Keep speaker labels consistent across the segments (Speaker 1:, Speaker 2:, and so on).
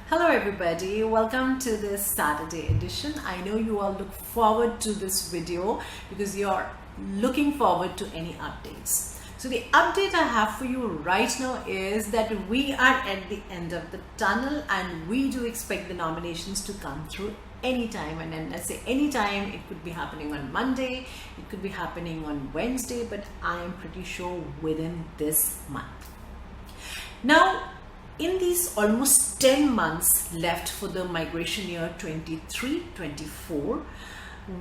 Speaker 1: Hello everybody, welcome to this Saturday edition. I know you all look forward to this video because you're looking forward to any updates. So the update I have for you right now is that we are at the end of the tunnel and we do expect the nominations to come through anytime. And then let's say anytime, it could be happening on Monday, it could be happening on Wednesday, but I am pretty sure within this month. Now, in these almost 10 months left for the migration year 23-24,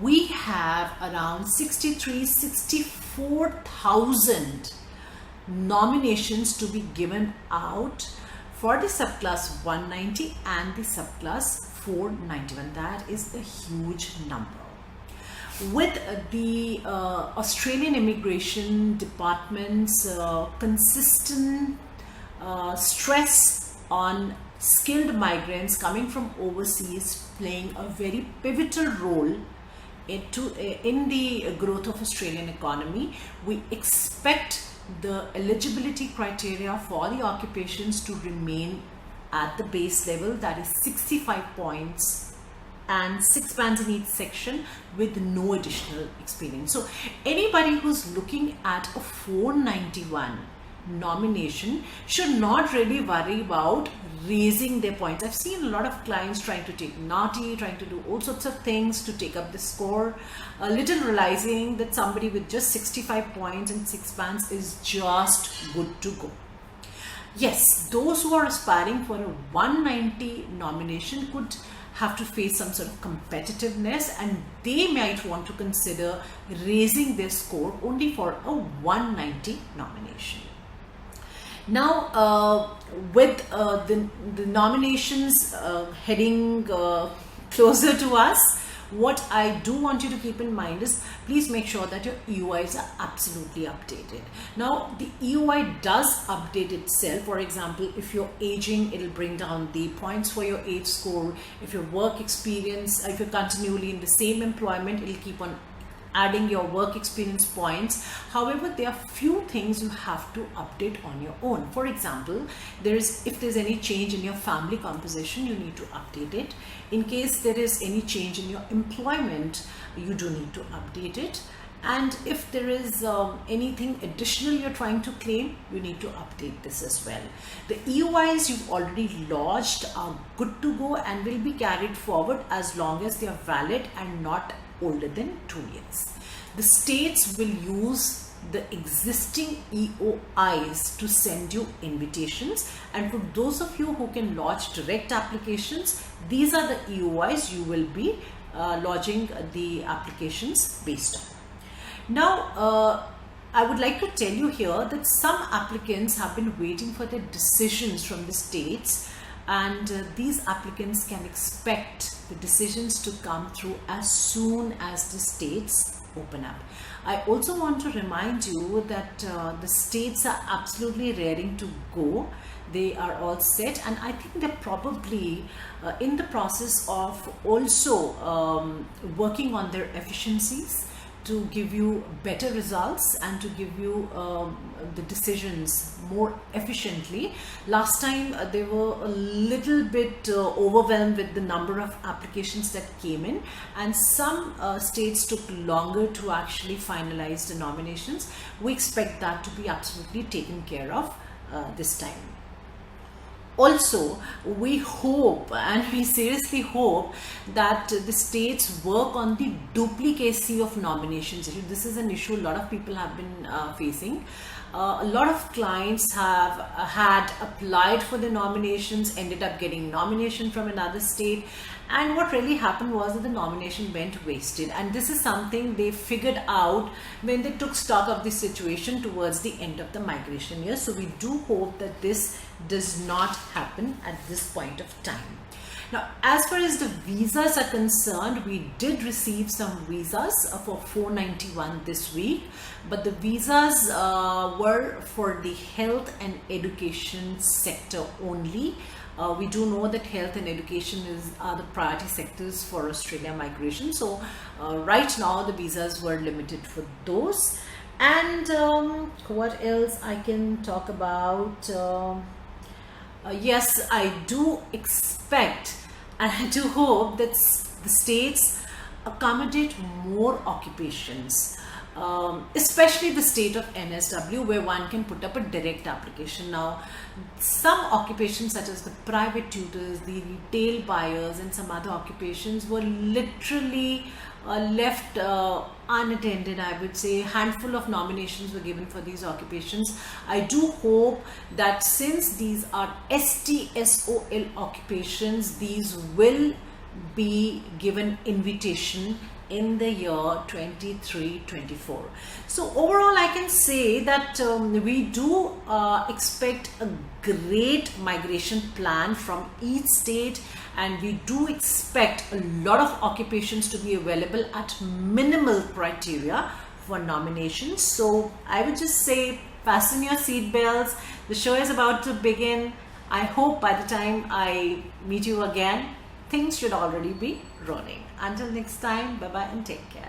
Speaker 1: we have around 64,000 nominations to be given out for the subclass 190 and the subclass 491. That is a huge number. With the Australian Immigration Department's consistent stress on skilled migrants coming from overseas playing a very pivotal role in the growth of Australian economy, we expect the eligibility criteria for the occupations to remain at the base level, that is 65 points and 6 bands in each section with no additional experience. So anybody who's looking at a 491 nomination should not really worry about raising their points. I've seen a lot of clients trying to take naughty, trying to do all sorts of things to take up the score, a little realizing that somebody with just 65 points and 6 bands is just good to go. Yes, those who are aspiring for a 190 nomination could have to face some sort of competitiveness, and they might want to consider raising their score only for a 190 nomination. Now, with the nominations heading closer to us, what I do want you to keep in mind is please make sure that your UIs are absolutely updated. Now, the EUI does update itself. For example, if you're aging, it'll bring down the points for your age score. If your work experience, if you're continually in the same employment, it'll keep on adding your work experience points. However, there are few things you have to update on your own. For example, if there's any change in your family composition, you need to update it. In case there is any change in your employment, you do need to update it. And if there is anything additional you're trying to claim, you need to update this as well. The EUIs you've already lodged are good to go and will be carried forward as long as they are valid and not older than 2 years. The states will use the existing EOIs to send you invitations, and for those of you who can lodge direct applications, these are the EOIs you will be lodging the applications based on. Now, I would like to tell you here that some applicants have been waiting for their decisions from the states, and these applicants can expect the decisions to come through as soon as the states open up. I also want to remind you that the states are absolutely raring to go. They are all set, and I think they're probably in the process of also working on their efficiencies to give you better results and to give you the decisions more efficiently. Last time they were a little bit overwhelmed with the number of applications that came in, and some states took longer to actually finalize the nominations. We expect that to be absolutely taken care of this time. Also, we hope, and we seriously hope, that the states work on the duplicacy of nominations issue. This is an issue a lot of people have been facing. A lot of clients have had applied for the nominations, ended up getting nomination from another state, and what really happened was that the nomination went wasted. And this is something they figured out when they took stock of the situation towards the end of the migration year. So we do hope that this does not happen at this point of time. Now, as far as the visas are concerned, we did receive some visas for 491 this week, but the visas were for the health and education sector only. We do know that health and education are the priority sectors for Australia migration. So right now the visas were limited for those. And what else I can talk about? Yes, I do expect and I do hope that the states accommodate more occupations, especially the state of NSW, where one can put up a direct application. Now, some occupations such as the private tutors, the retail buyers, and some other occupations were literally left unattended. I would say a handful of nominations were given for these occupations. I do hope that since these are STSOL occupations, these will be given invitation in the year 23-24. So overall, I can say that we do expect a great migration plan from each state, and we do expect a lot of occupations to be available at minimal criteria for nominations. So I would just say, fasten your seat belts. The show is about to begin. I hope by the time I meet you again, things should already be running. Until next time, bye bye and take care.